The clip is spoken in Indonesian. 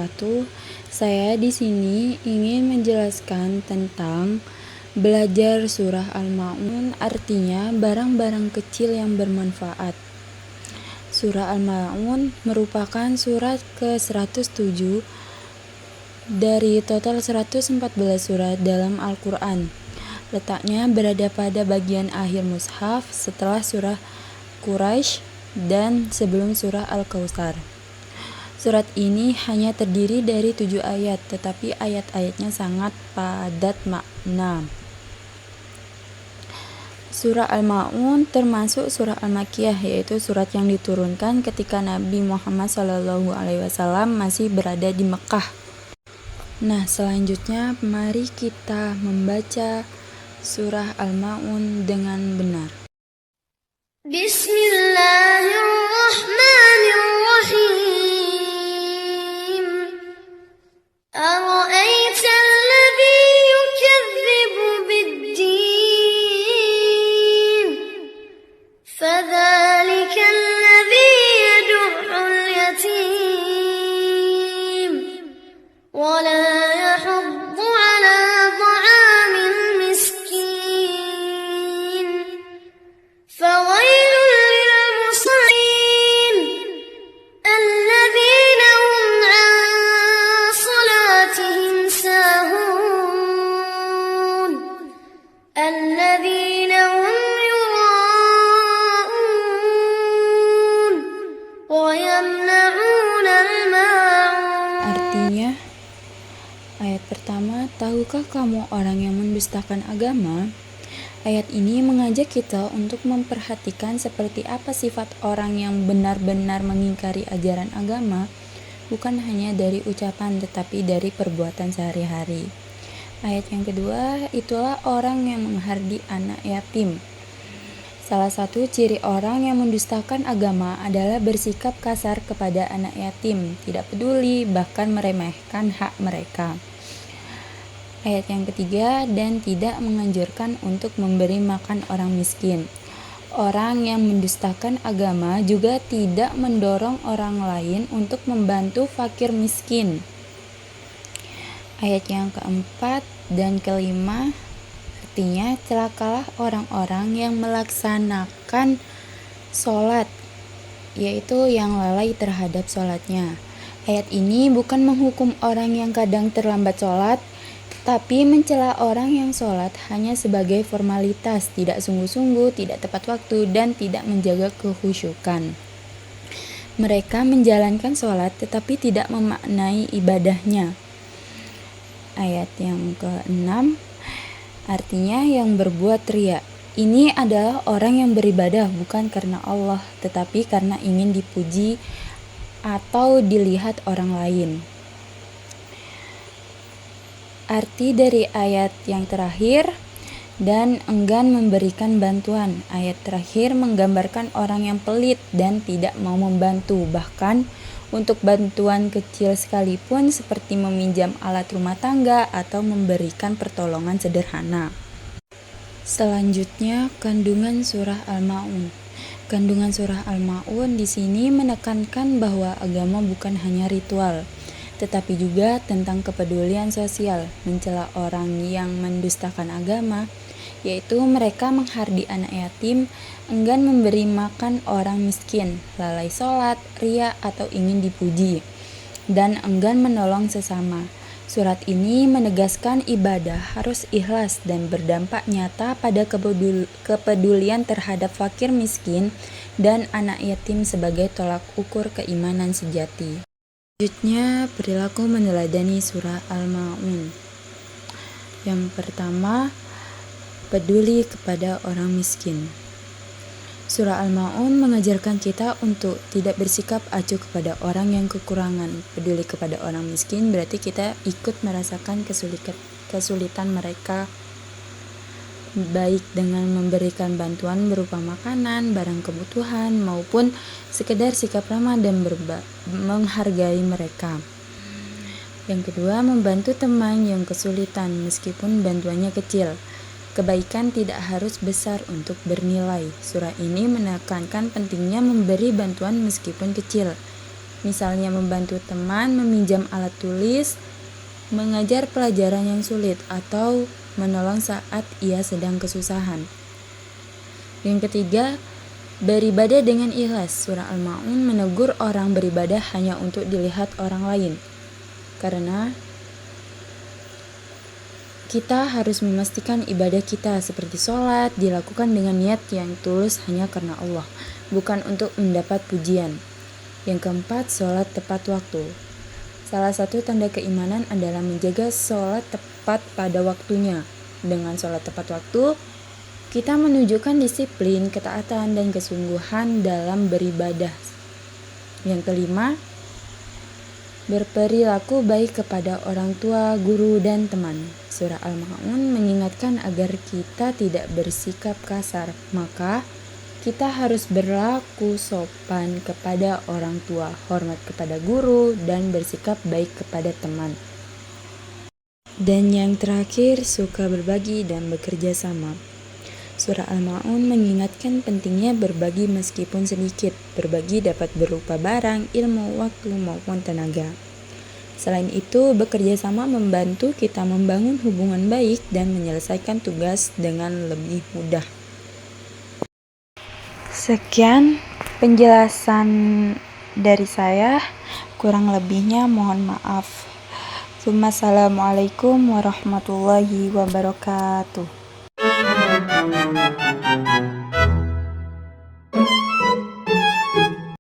wabarakatuh. Saya di sini ingin menjelaskan tentang belajar surah Al-Ma'un, artinya barang-barang kecil yang bermanfaat. Surah Al-Ma'un merupakan surat ke-107 dari total 114 surat dalam Al-Quran. Letaknya berada pada bagian akhir mushaf setelah surah Quraisy dan sebelum surah Al-Kautsar. Surat ini hanya terdiri dari 7 ayat, tetapi ayat-ayatnya sangat padat makna. Surah Al-Ma'un termasuk surah Al-Makkiyah, yaitu surat yang diturunkan ketika Nabi Muhammad SAW masih berada di Mekah. Nah, selanjutnya mari kita membaca surah Al-Ma'un dengan benar. Bismillahirrahmanirrahim. أرأيت الذي يكذب بالدين فذلك الذي يدع اليتيم ولا يحض على طعام المسكين فويل للمصلين الذين هم عن صلاتهم ساهون الذين هم يراءون ويمنعون الماعون. Artinya, ayat pertama, tahukah kamu orang yang mendustakan agama? Ayat ini mengajak kita untuk memperhatikan seperti apa sifat orang yang benar-benar mengingkari ajaran agama, bukan hanya dari ucapan tetapi dari perbuatan sehari-hari. Ayat yang kedua, itulah orang yang menghardi anak yatim. Salah satu ciri orang yang mendustakan agama adalah bersikap kasar kepada anak yatim, tidak peduli, bahkan meremehkan hak mereka. Ayat yang ketiga, dan tidak menganjurkan untuk memberi makan orang miskin. Orang yang mendustakan agama juga tidak mendorong orang lain untuk membantu fakir miskin. Ayat yang keempat dan kelima, artinya celakalah orang-orang yang melaksanakan sholat, yaitu yang lalai terhadap sholatnya. Ayat ini bukan menghukum orang yang kadang terlambat sholat, tapi mencela orang yang sholat hanya sebagai formalitas, tidak sungguh-sungguh, tidak tepat waktu, dan tidak menjaga kekhusyukan. Mereka menjalankan sholat tetapi tidak memaknai ibadahnya. Ayat yang ke-6, artinya yang berbuat riya. Ini adalah orang yang beribadah bukan karena Allah, tetapi karena ingin dipuji atau dilihat orang lain. Arti dari ayat yang terakhir, dan enggan memberikan bantuan. Ayat terakhir menggambarkan orang yang pelit dan tidak mau membantu, bahkan untuk bantuan kecil sekalipun seperti meminjam alat rumah tangga atau memberikan pertolongan sederhana. Selanjutnya, kandungan surah Al-Ma'un. Kandungan surah Al-Ma'un di sini menekankan bahwa agama bukan hanya ritual, tetapi juga tentang kepedulian sosial, mencela orang yang mendustakan agama, yaitu mereka menghardi anak yatim, enggan memberi makan orang miskin, lalai sholat, riya atau ingin dipuji, dan enggan menolong sesama. Surat ini menegaskan ibadah harus ikhlas dan berdampak nyata pada kepedulian terhadap fakir miskin dan anak yatim sebagai tolak ukur keimanan sejati. Selanjutnya, perilaku meneladani surah Al-Ma'un. Yang pertama, peduli kepada orang miskin. Surah Al-Ma'un mengajarkan kita untuk tidak bersikap acuh kepada orang yang kekurangan. Peduli kepada orang miskin berarti kita ikut merasakan kesulitan mereka, baik dengan memberikan bantuan berupa makanan, barang kebutuhan, maupun sekedar sikap ramah dan menghargai mereka. Yang kedua, membantu teman yang kesulitan meskipun bantuannya kecil. Kebaikan tidak harus besar untuk bernilai. Surah ini menekankan pentingnya memberi bantuan meskipun kecil. misalnya membantu teman meminjam alat tulis, mengajar pelajaran yang sulit, atau menolong saat ia sedang kesusahan. Yang ketiga, beribadah dengan ikhlas. Surah Al-Ma'un menegur orang beribadah hanya untuk dilihat orang lain. Karena kita harus memastikan ibadah kita seperti sholat dilakukan dengan niat yang tulus hanya karena Allah, bukan untuk mendapat pujian. Yang keempat, sholat tepat waktu. Salah satu tanda keimanan adalah menjaga sholat tepat pada waktunya. Dengan sholat tepat waktu, kita menunjukkan disiplin, ketaatan, dan kesungguhan dalam beribadah. Yang kelima, berperilaku baik kepada orang tua, guru, dan teman. Surah Al-Ma'un mengingatkan agar kita tidak bersikap kasar, maka kita harus berlaku sopan kepada orang tua, hormat kepada guru, dan bersikap baik kepada teman. Dan yang terakhir, suka berbagi dan bekerja sama. Surah Al-Ma'un mengingatkan pentingnya berbagi meskipun sedikit. Berbagi dapat berupa barang, ilmu, waktu, maupun tenaga. Selain itu, bekerja sama membantu kita membangun hubungan baik dan menyelesaikan tugas dengan lebih mudah. Sekian penjelasan dari saya, kurang lebihnya mohon maaf. Assalamualaikum warahmatullahi wabarakatuh.